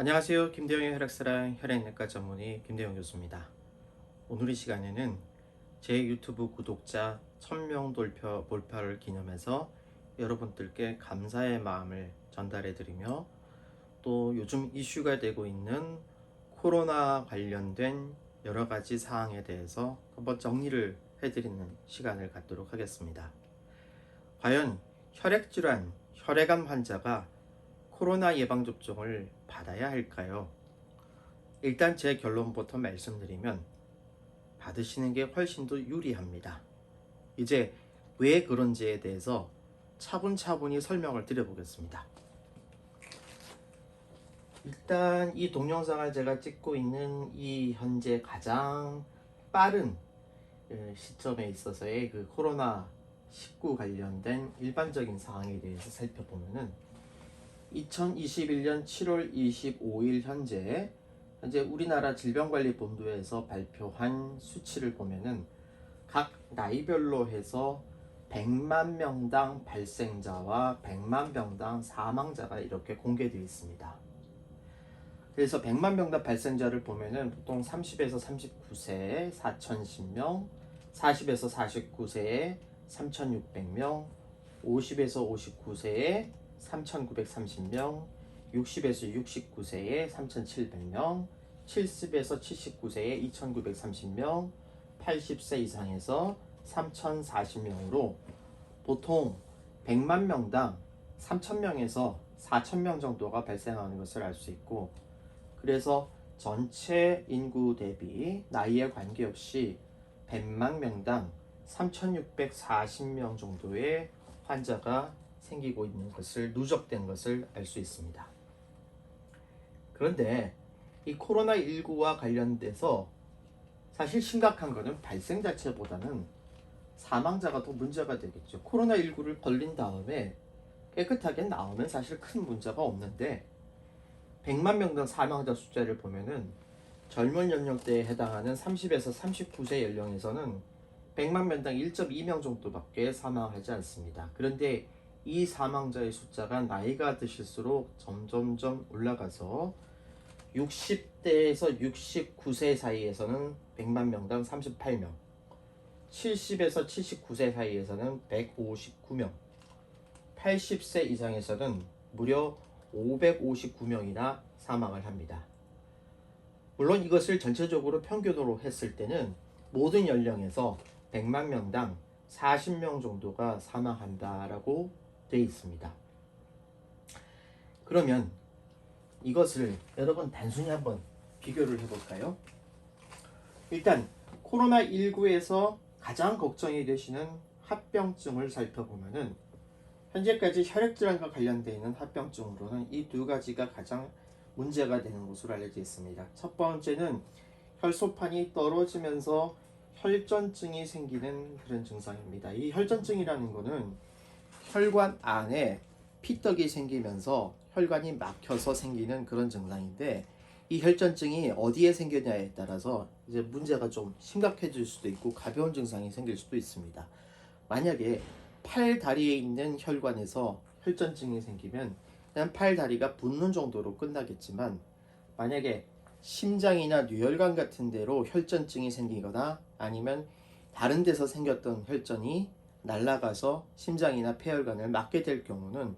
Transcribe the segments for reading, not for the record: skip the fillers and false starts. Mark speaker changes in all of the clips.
Speaker 1: 안녕하세요. 김대영의 혈액사랑 혈액내과 전문의 김대영 교수입니다. 오늘 이 시간에는 제 유튜브 구독자 1000명 돌파를 기념해서 여러분들께 감사의 마음을 전달해 드리며 또 요즘 이슈가 되고 있는 코로나 관련된 여러 가지 사항에 대해서 한번 정리를 해드리는 시간을 갖도록 하겠습니다. 과연 혈액질환, 혈액암 환자가 코로나 예방접종을 받아야 할까요? 일단 제 결론부터 말씀드리면 받으시는 게 훨씬 더 유리합니다. 이제 왜 그런지에 대해서 차분차분히 설명을 드려보겠습니다. 일단 이 동영상을 제가 찍고 있는 이 현재 가장 빠른 시점에 있어서의 그 코로나19 관련된 일반적인 상황에 대해서 살펴보면은 2021년 7월 25일 현재 우리나라 질병관리본부에서 발표한 수치를 보면은 각 나이별로 해서 100만 명당 발생자와 100만 명당 사망자가 이렇게 공개되어 있습니다. 그래서 100만 명당 발생자를 보면은 보통 30에서 39세에 4,010명, 40에서 49세에 3,600명, 50에서 59세에 3,930명, 60에서 69세에 3,700명, 70에서 79세에 2,930명, 80세 이상에서 3,040명으로 보통 100만 명당 3,000명에서 4,000명 정도가 발생하는 것을 알 수 있고, 그래서 전체 인구 대비 나이에 관계없이 100만 명당 3,640명 정도의 환자가 생기고 있는 것을, 누적된 것을 알 수 있습니다. 그런데 이 코로나19와 관련돼서 사실 심각한 것은 발생 자체보다는 사망자가 더 문제가 되겠죠. 코로나19를 걸린 다음에 깨끗하게 나오면 사실 큰 문제가 없는데 100만 명당 사망자 숫자를 보면은 젊은 연령대에 해당하는 30에서 39세 연령에서는 100만 명당 1.2명 정도밖에 사망하지 않습니다. 그런데 이 사망자의 숫자가 나이가 드실수록 점점점 올라가서 60대에서 69세 사이에서는 100만 명당 38명, 70에서 79세 사이에서는 159명, 80세 이상에서는 무려 559명이나 사망을 합니다. 물론 이것을 전체적으로 평균으로 했을 때는 모든 연령에서 100만 명당 40명 정도가 사망한다라고 되어 있습니다. 그러면 이것을 여러분 단순히 한번 비교를 해볼까요? 일단 코로나19에서 가장 걱정이 되시는 합병증을 살펴보면은 현재까지 혈액질환과 관련되어 있는 합병증으로는 이 두 가지가 가장 문제가 되는 것으로 알려져 있습니다. 첫 번째는 혈소판이 떨어지면서 혈전증이 생기는 그런 증상입니다. 이 혈전증이라는 것은 혈관 안에 피떡이 생기면서 혈관이 막혀서 생기는 그런 증상인데, 이 혈전증이 어디에 생기냐에 따라서 이제 문제가 좀 심각해질 수도 있고 가벼운 증상이 생길 수도 있습니다. 만약에 팔 다리에 있는 혈관에서 혈전증이 생기면 그냥 팔 다리가 붓는 정도로 끝나겠지만, 만약에 심장이나 뇌혈관 같은 데로 혈전증이 생기거나 아니면 다른 데서 생겼던 혈전이 날아가서 심장이나 폐혈관을 막게 될 경우는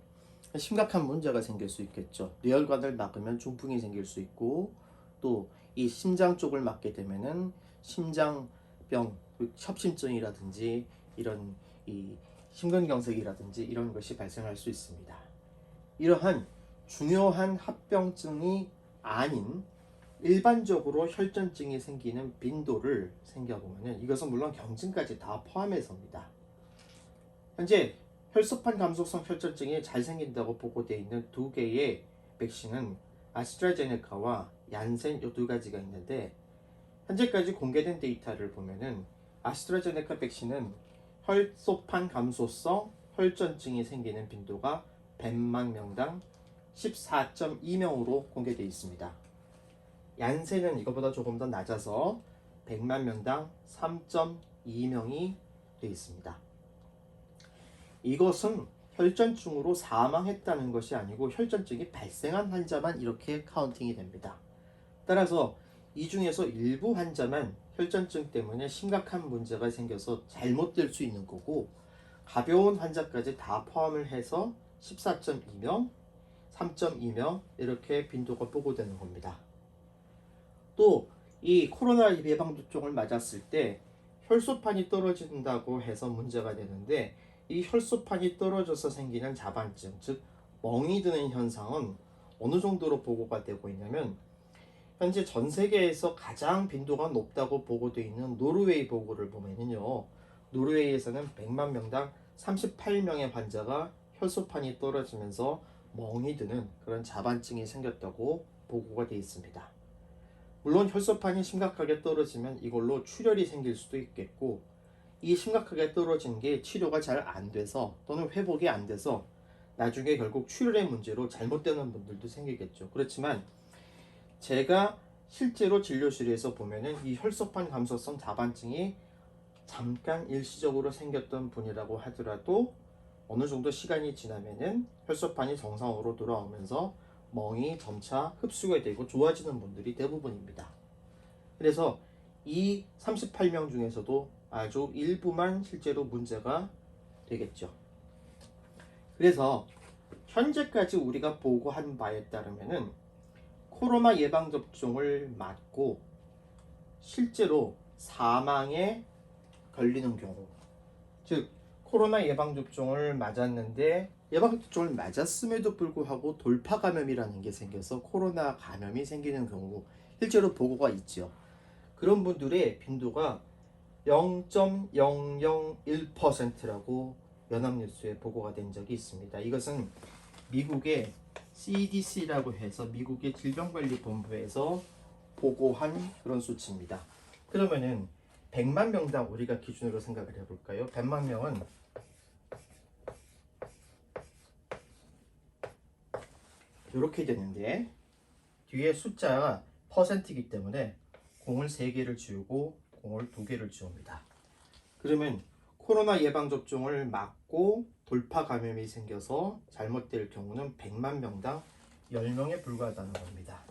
Speaker 1: 심각한 문제가 생길 수 있겠죠. 뇌혈관을 막으면 중풍이 생길 수 있고, 또 이 심장 쪽을 막게 되면은 심장병, 협심증이라든지 이런 이 심근경색이라든지 이런 것이 발생할 수 있습니다. 이러한 중요한 합병증이 아닌 일반적으로 혈전증이 생기는 빈도를 생겨보면 이것은 물론 경증까지 다 포함해서입니다. 현재 혈소판 감소성 혈전증이 잘 생긴다고 보고되어 있는 두 개의 백신은 아스트라제네카와 얀센 이 두 가지가 있는데, 현재까지 공개된 데이터를 보면은 아스트라제네카 백신은 혈소판 감소성 혈전증이 생기는 빈도가 100만 명당 14.2명으로 공개되어 있습니다. 얀센은 이것보다 조금 더 낮아서 100만 명당 3.2명이 되어 있습니다. 이것은 혈전증으로 사망했다는 것이 아니고 혈전증이 발생한 환자만 이렇게 카운팅이 됩니다. 따라서 이 중에서 일부 환자만 혈전증 때문에 심각한 문제가 생겨서 잘못될 수 있는 거고, 가벼운 환자까지 다 포함을 해서 14.2명, 3.2명 이렇게 빈도가 보고되는 겁니다. 또 이 코로나 예방접종을 맞았을 때 혈소판이 떨어진다고 해서 문제가 되는데, 이 혈소판이 떨어져서 생기는 자반증, 즉 멍이 드는 현상은 어느 정도로 보고가 되고 있냐면, 현재 전 세계에서 가장 빈도가 높다고 보고되어 있는 노르웨이 보고를 보면요, 노르웨이에서는 100만 명당 38명의 환자가 혈소판이 떨어지면서 멍이 드는 그런 자반증이 생겼다고 보고가 되어 있습니다. 물론 혈소판이 심각하게 떨어지면 이걸로 출혈이 생길 수도 있겠고, 이 심각하게 떨어진 게 치료가 잘 안 돼서 또는 회복이 안 돼서 나중에 결국 출혈의 문제로 잘못되는 분들도 생기겠죠. 그렇지만 제가 실제로 진료실에서 보면은 이 혈소판 감소성 자반증이 잠깐 일시적으로 생겼던 분이라고 하더라도 어느 정도 시간이 지나면은 혈소판이 정상으로 돌아오면서 멍이 점차 흡수가 되고 좋아지는 분들이 대부분입니다. 그래서 이 38명 중에서도 아주 일부만 실제로 문제가 되겠죠. 그래서 현재까지 우리가 보고한 바에 따르면은 코로나 예방접종을 맞고 실제로 사망에 걸리는 경우, 즉 코로나 예방접종을 맞았는데 예방접종을 맞았음에도 불구하고 돌파 감염이라는 게 생겨서 코로나 감염이 생기는 경우 실제로 보고가 있죠. 그런 분들의 빈도가 0.001%라고 연합뉴스에 보고가 된 적이 있습니다. 이것은 미국의 CDC라고 해서 미국의 질병관리본부에서 보고한 그런 수치입니다. 그러면은 100만 명당 우리가 기준으로 생각을 해볼까요? 100만 명은 이렇게 되는데, 뒤에 숫자가 퍼센트이기 때문에 공을 3개를 지우고 공을 2개를 지웁니다. 그러면 코로나 예방접종을 맞고 돌파 감염이 생겨서 잘못될 경우는 100만 명당 10명에 불과하다는 겁니다.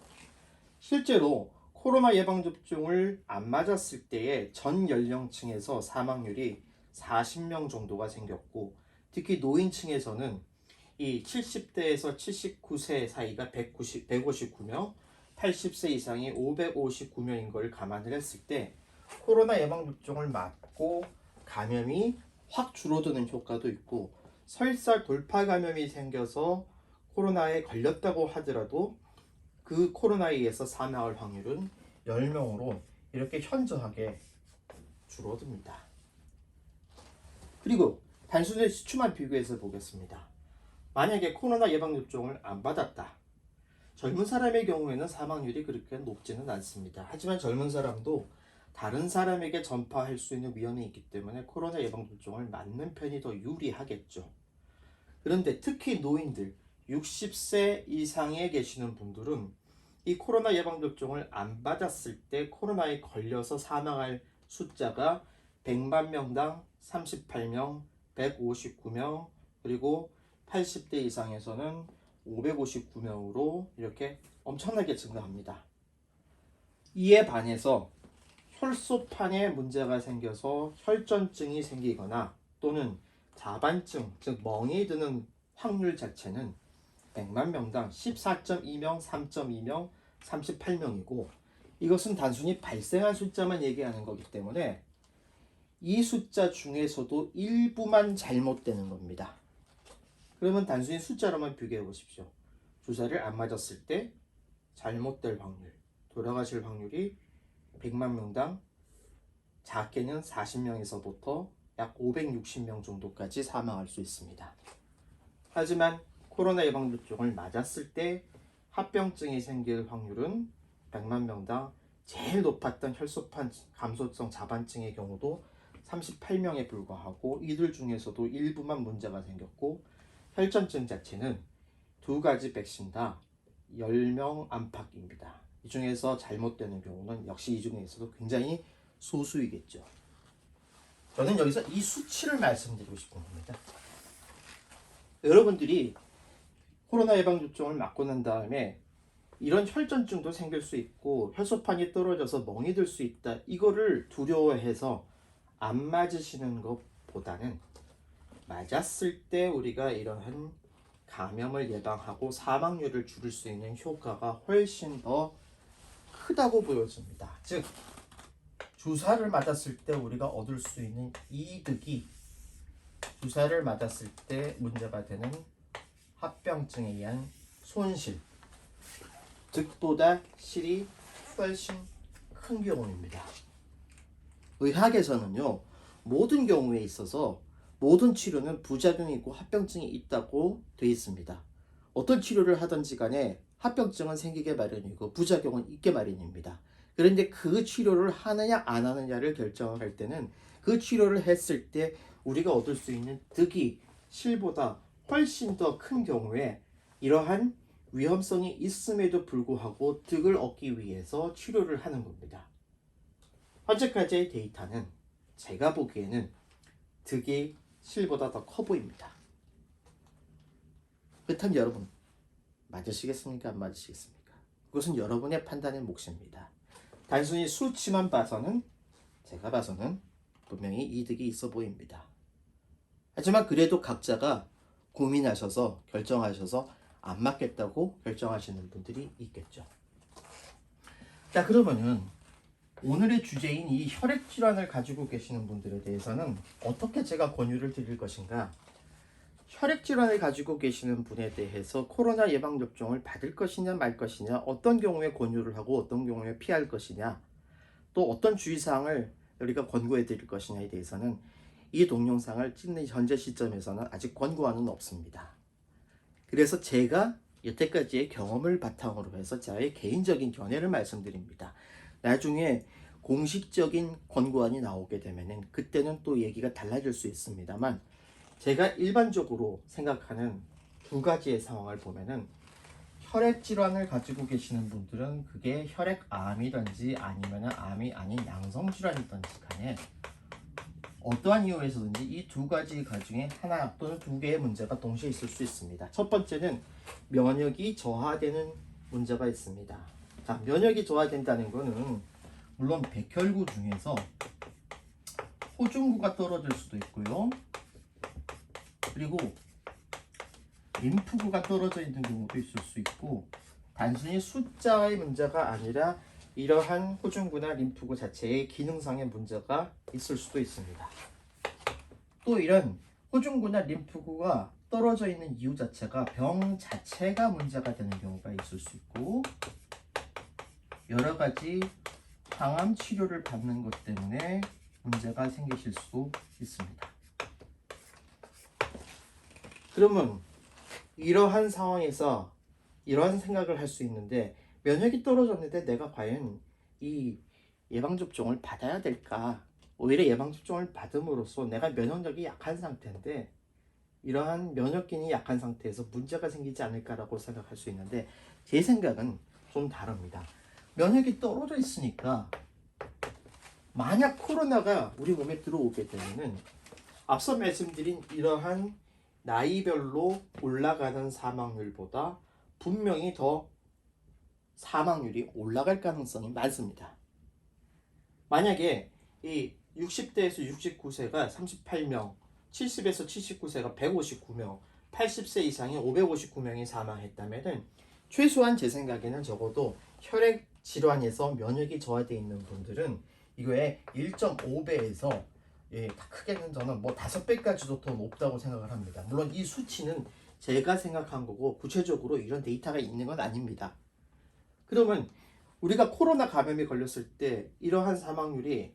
Speaker 1: 실제로 코로나 예방접종을 안 맞았을 때의 전 연령층에서 사망률이 40명 정도가 생겼고, 특히 노인층에서는 이 70대에서 79세 사이가 159명, 80세 이상이 559명인 걸 감안을 했을 때 코로나 예방접종을 맞고 감염이 확 줄어드는 효과도 있고, 설사 돌파 감염이 생겨서 코로나에 걸렸다고 하더라도 그 코로나에 의해서 사망할 확률은 10명으로 이렇게 현저하게 줄어듭니다. 그리고 단순히 수치만 비교해서 보겠습니다. 만약에 코로나 예방접종을 안 받았다. 젊은 사람의 경우에는 사망률이 그렇게 높지는 않습니다. 하지만 젊은 사람도 다른 사람에게 전파할 수 있는 위험이 있기 때문에 코로나 예방접종을 맞는 편이 더 유리하겠죠. 그런데 특히 노인들, 60세 이상에 계시는 분들은 이 코로나 예방접종을 안 받았을 때 코로나에 걸려서 사망할 숫자가 100만 명당 38명, 159명, 그리고 80대 이상에서는 559명으로 이렇게 엄청나게 증가합니다. 이에 반해서 혈소판에 문제가 생겨서 혈전증이 생기거나 또는 자반증, 즉 멍이 드는 확률 자체는 100만 명당 14.2명, 3.2명, 38명이고, 이것은 단순히 발생한 숫자만 얘기하는 거기 때문에 이 숫자 중에서도 일부만 잘못되는 겁니다. 그러면 단순히 숫자로만 비교해 보십시오. 주사를 안 맞았을 때 잘못될 확률, 돌아가실 확률이 100만 명당 작게는 40명에서부터 약 560명 정도까지 사망할 수 있습니다. 하지만 코로나 예방접종을 맞았을 때 합병증이 생길 확률은 100만 명당 제일 높았던 혈소판 감소성 자반증의 경우도 38명에 불과하고, 이들 중에서도 일부만 문제가 생겼고, 혈전증 자체는 2가지 백신 다 10명 안팎입니다. 이 중에서 잘못되는 경우는 역시 이 중에서도 굉장히 소수이겠죠. 저는 여기서 이 수치를 말씀드리고 싶은 겁니다. 여러분들이 코로나 예방접종을 맞고 난 다음에 이런 혈전증도 생길 수 있고 혈소판이 떨어져서 멍이 들 수 있다. 이거를 두려워해서 안 맞으시는 것보다는 맞았을 때 우리가 이러한 감염을 예방하고 사망률을 줄일 수 있는 효과가 훨씬 더 크다고 보여집니다. 즉 주사를 맞았을 때 우리가 얻을 수 있는 이득이 주사를 맞았을 때 문제가 되는 합병증에 의한 손실 득보다 실이 훨씬 큰 경우입니다. 의학에서는요, 모든 경우에 있어서 모든 치료는 부작용이 있고 합병증이 있다고 되어 있습니다. 어떤 치료를 하든지 간에 합병증은 생기게 마련이고 부작용은 있게 마련입니다. 그런데 그 치료를 하느냐 안 하느냐를 결정할 때는 그 치료를 했을 때 우리가 얻을 수 있는 득이 실보다 훨씬 더 큰 경우에 이러한 위험성이 있음에도 불구하고 득을 얻기 위해서 치료를 하는 겁니다. 현재까지의 데이터는 제가 보기에는 득이 실보다 더 커 보입니다. 그렇다면 여러분 맞으시겠습니까? 안 맞으시겠습니까? 그것은 여러분의 판단의 몫입니다. 단순히 수치만 봐서는 제가 봐서는 분명히 이득이 있어 보입니다. 하지만 그래도 각자가 고민하셔서 결정하셔서 안 맞겠다고 결정하시는 분들이 있겠죠. 자, 그러면은 오늘의 주제인 이 혈액질환을 가지고 계시는 분들에 대해서는 어떻게 제가 권유를 드릴 것인가? 혈액질환을 가지고 계시는 분에 대해서 코로나 예방접종을 받을 것이냐 말 것이냐, 어떤 경우에 권유를 하고 어떤 경우에 피할 것이냐, 또 어떤 주의사항을 우리가 권고해 드릴 것이냐에 대해서는 이 동영상을 찍는 현재 시점에서는 아직 권고안은 없습니다. 그래서 제가 여태까지의 경험을 바탕으로 해서 저의 개인적인 견해를 말씀드립니다. 나중에 공식적인 권고안이 나오게 되면은 그때는 또 얘기가 달라질 수 있습니다만, 제가 일반적으로 생각하는 두 가지의 상황을 보면은 혈액 질환을 가지고 계시는 분들은 그게 혈액암이든지 아니면 암이 아닌 양성 질환이든지 간에 어떠한 이유에서든지 이 두 가지 중에 하나 또는 두 개의 문제가 동시에 있을 수 있습니다. 첫 번째는 면역이 저하되는 문제가 있습니다. 자, 면역이 저하된다는 것은 물론 백혈구 중에서 호중구가 떨어질 수도 있고요. 그리고 림프구가 떨어져 있는 경우도 있을 수 있고, 단순히 숫자의 문제가 아니라 이러한 호중구나 림프구 자체의 기능상의 문제가 있을 수도 있습니다. 또 이런 호중구나 림프구가 떨어져 있는 이유 자체가 병 자체가 문제가 되는 경우가 있을 수 있고, 여러 가지 항암 치료를 받는 것 때문에 문제가 생기실 수도 있습니다. 그러면 이러한 상황에서 이러한 생각을 할 수 있는데, 면역이 떨어졌는데 내가 과연 이 예방접종을 받아야 될까? 오히려 예방접종을 받음으로써 내가 면역력이 약한 상태인데 이러한 면역기능이 약한 상태에서 문제가 생기지 않을까라고 생각할 수 있는데, 제 생각은 좀 다릅니다. 면역이 떨어져 있으니까 만약 코로나가 우리 몸에 들어오게 되면은 앞서 말씀드린 이러한 나이별로 올라가는 사망률보다 분명히 더 사망률이 올라갈 가능성이 많습니다. 만약에 이 60대에서 69세가 38명, 70에서 79세가 159명, 80세 이상이 559명이 사망했다면 최소한 제 생각에는 적어도 혈액 질환에서 면역이 저하되어 있는 분들은 이거의 1.5배에서 크게는 저는 5배까지도 더 높다고 생각을 합니다. 물론 이 수치는 제가 생각한 거고 구체적으로 이런 데이터가 있는 건 아닙니다. 그러면 우리가 코로나 감염에 걸렸을 때 이러한 사망률이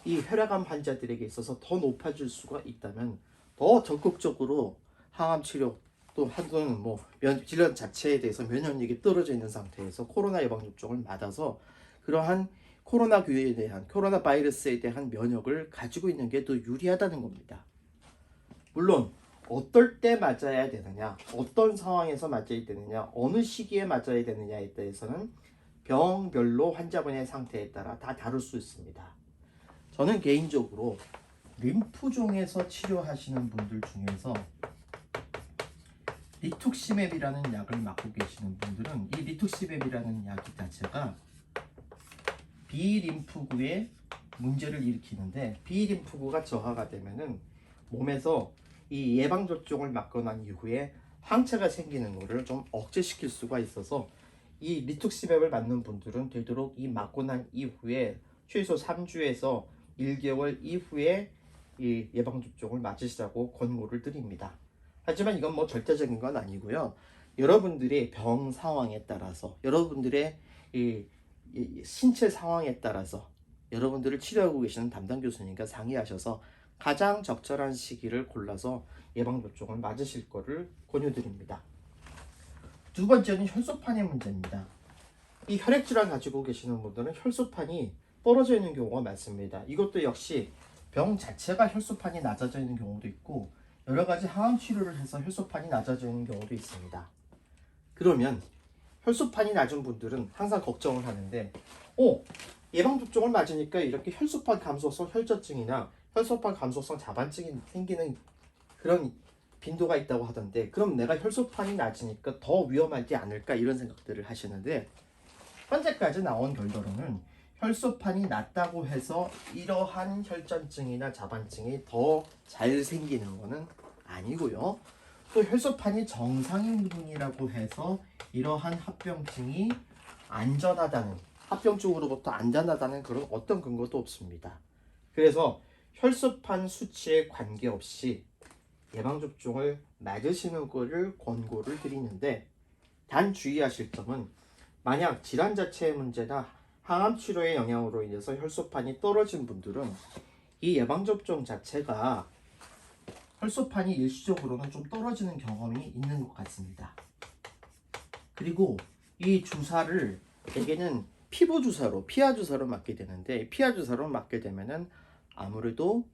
Speaker 1: 이 혈액암 환자들에게 있어서 더 높아질 수가 있다면 더 적극적으로 항암 치료 또 또는 질환 자체에 대해서 면역력이 떨어져 있는 상태에서 코로나 예방접종을 맞아서 그러한 코로나에 대한 코로나 바이러스에 대한 면역을 가지고 있는 게 더 유리하다는 겁니다. 물론 어떨 때 맞아야 되느냐, 어떤 상황에서 맞아야 되느냐, 어느 시기에 맞아야 되느냐에 대해서는 병별로 환자분의 상태에 따라 다 다를 수 있습니다. 저는 개인적으로 림프종에서 치료하시는 분들 중에서 리툭시맵이라는 약을 맞고 계시는 분들은 이 리툭시맵이라는 약 자체가 비림프구에 문제를 일으키는데, 비림프구가 저하가 되면은 몸에서 이 예방접종을 맞고 난 이후에 항체가 생기는 것을 좀 억제시킬 수가 있어서 이 리툭시맵을 맞는 분들은 되도록 이 맞고 난 이후에 최소 3주에서 1개월 이후에 이 예방접종을 맞으시라고 권고를 드립니다. 하지만 이건 뭐 절대적인 건 아니고요. 여러분들의 병 상황에 따라서, 여러분들의 이 신체 상황에 따라서 여러분들을 치료하고 계시는 담당 교수님과 상의하셔서 가장 적절한 시기를 골라서 예방접종을 맞으실 것을 권유드립니다. 두 번째는 혈소판의 문제입니다. 이 혈액질환 가지고 계시는 분들은 혈소판이 떨어져 있는 경우가 많습니다. 이것도 역시 병 자체가 혈소판이 낮아져 있는 경우도 있고, 여러 가지 항암 치료를 해서 혈소판이 낮아져 있는 경우도 있습니다. 그러면 혈소판이 낮은 분들은 항상 걱정을 하는데, 예방접종을 맞으니까 이렇게 혈소판 감소성 혈전증이나 혈소판 감소성 자반증이 생기는 그런 빈도가 있다고 하던데, 그럼 내가 혈소판이 낮으니까 더 위험하지 않을까, 이런 생각들을 하시는데, 현재까지 나온 결과로는 혈소판이 낮다고 해서 이러한 혈전증이나 자반증이 더 잘 생기는 것은 아니고요. 또 혈소판이 정상인 분이라고 해서 이러한 합병증이 안전하다는, 합병증으로부터 안전하다는 그런 어떤 근거도 없습니다. 그래서 혈소판 수치에 관계없이 예방접종을 맞으시는 것을 권고를 드리는데, 단 주의하실 점은 만약 질환 자체의 문제나 항암 치료의 영향으로 인해서 혈소판이 떨어진 분들은 이 예방접종 자체가 혈소판이 일시적으로는 좀 떨어지는 경험이 있는 것 같습니다. 그리고 이 주사를 대개는 피부 주사로, 피하 주사로 맞게 되는데, 피하 주사로 맞게 되면은 아무래도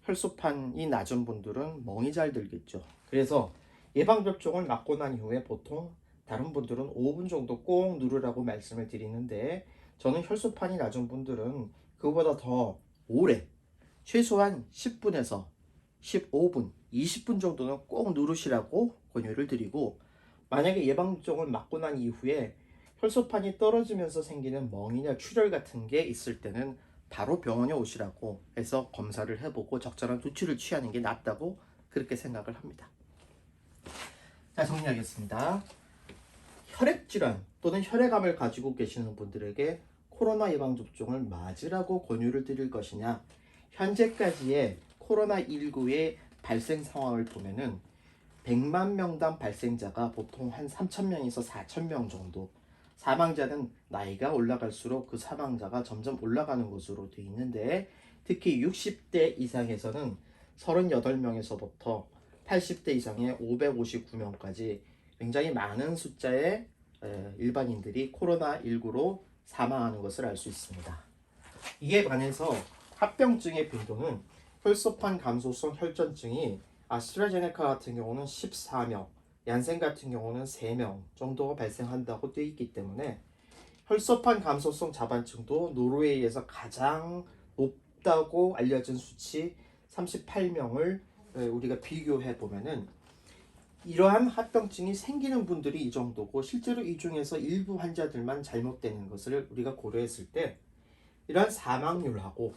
Speaker 1: 혈소판이 낮은 분들은 멍이 잘 들겠죠. 그래서 예방접종을 맞고 난 이후에 보통 다른 분들은 5분 정도 꼭 누르라고 말씀을 드리는데, 저는 혈소판이 낮은 분들은 그보다 더 오래, 최소한 10분에서 15분, 20분 정도는 꼭 누르시라고 권유를 드리고, 만약에 예방접종을 맞고 난 이후에 혈소판이 떨어지면서 생기는 멍이나 출혈 같은 게 있을 때는 바로 병원에 오시라고 해서 검사를 해보고 적절한 조치를 취하는 게 낫다고 그렇게 생각을 합니다. 자, 정리하겠습니다. 혈액질환 또는 혈액암을 가지고 계시는 분들에게 코로나 예방접종을 맞으라고 권유를 드릴 것이냐, 현재까지의 코로나19의 발생 상황을 보면은 100만 명당 발생자가 보통 한 3,000명에서 4,000명 정도, 사망자는 나이가 올라갈수록 그 사망자가 점점 올라가는 것으로 되어 있는데, 특히 60대 이상에서는 38명에서부터 80대 이상의 559명까지 굉장히 많은 숫자의 일반인들이 코로나19로 사망하는 것을 알 수 있습니다. 이에 반해서 합병증의 빈도는 혈소판 감소성 혈전증이 아스트라제네카 같은 경우는 14명, 얀센 같은 경우는 3명 정도가 발생한다고 되어 있기 때문에, 혈소판 감소성 자반증도 노르웨이에서 가장 높다고 알려진 수치 38명을 우리가 비교해 보면은, 이러한 합병증이 생기는 분들이 이 정도고, 실제로 이 중에서 일부 환자들만 잘못되는 것을 우리가 고려했을 때, 이러한 사망률하고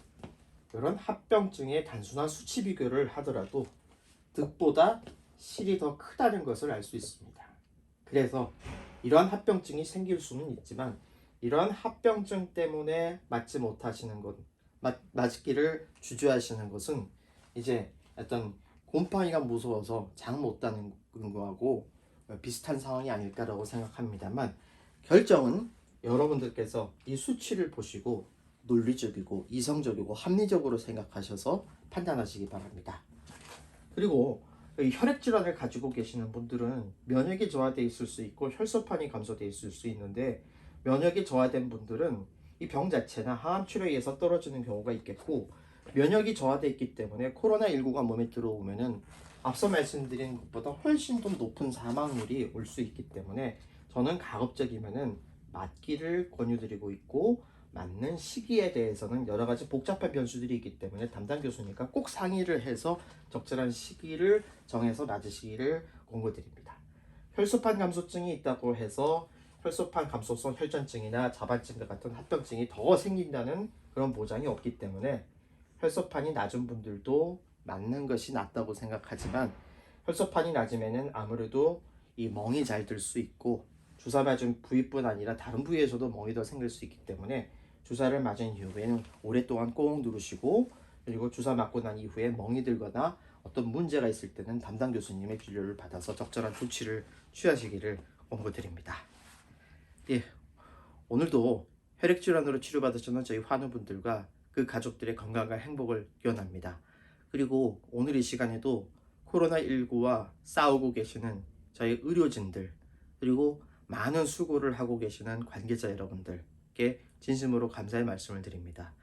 Speaker 1: 이런 합병증의 단순한 수치 비교를 하더라도 득보다 실이 더 크다는 것을 알 수 있습니다. 그래서 이러한 합병증이 생길 수는 있지만, 이러한 합병증 때문에 맞지 못하시는 것, 맞기를 주저하시는 것은 이제 어떤 곰팡이가 무서워서 장 못 따는 거하고 비슷한 상황이 아닐까라고 생각합니다만, 결정은 여러분들께서 이 수치를 보시고 논리적이고 이성적이고 합리적으로 생각하셔서 판단하시기 바랍니다. 그리고 혈액질환을 가지고 계시는 분들은 면역이 저하되어 있을 수 있고 혈소판이 감소되어 있을 수 있는데, 면역이 저하된 분들은 이 병 자체나 항암 치료에 의해서 떨어지는 경우가 있겠고, 면역이 저하되어 있기 때문에 코로나19가 몸에 들어오면은 앞서 말씀드린 것보다 훨씬 더 높은 사망률이 올 수 있기 때문에, 저는 가급적이면은 맞기를 권유드리고 있고, 맞는 시기에 대해서는 여러 가지 복잡한 변수들이 있기 때문에 담당 교수님과 꼭 상의를 해서 적절한 시기를 정해서 맞으시기를 권고드립니다. 혈소판 감소증이 있다고 해서 혈소판 감소성 혈전증이나 자반증과 같은 합병증이 더 생긴다는 그런 보장이 없기 때문에 혈소판이 낮은 분들도 맞는 것이 낫다고 생각하지만, 혈소판이 낮으면은 아무래도 이 멍이 잘 들 수 있고, 주사 맞은 부위뿐 아니라 다른 부위에서도 멍이 더 생길 수 있기 때문에 주사를 맞은 이후에는 오랫동안 꼭 누르시고, 그리고 주사 맞고 난 이후에 멍이 들거나 어떤 문제가 있을 때는 담당 교수님의 진료를 받아서 적절한 조치를 취하시기를 권고드립니다. 예, 오늘도 혈액질환으로 치료받으시는 저희 환우분들과 그 가족들의 건강과 행복을 기원합니다. 그리고 오늘 이 시간에도 코로나19와 싸우고 계시는 저희 의료진들, 그리고 많은 수고를 하고 계시는 관계자 여러분들께 진심으로 감사의 말씀을 드립니다.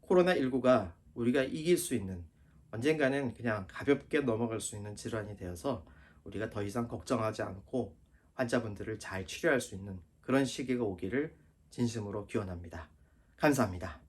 Speaker 1: 코로나19가 우리가 이길 수 있는, 언젠가는 그냥 가볍게 넘어갈 수 있는 질환이 되어서 우리가 더 이상 걱정하지 않고 환자분들을 잘 치료할 수 있는 그런 시기가 오기를 진심으로 기원합니다. 감사합니다.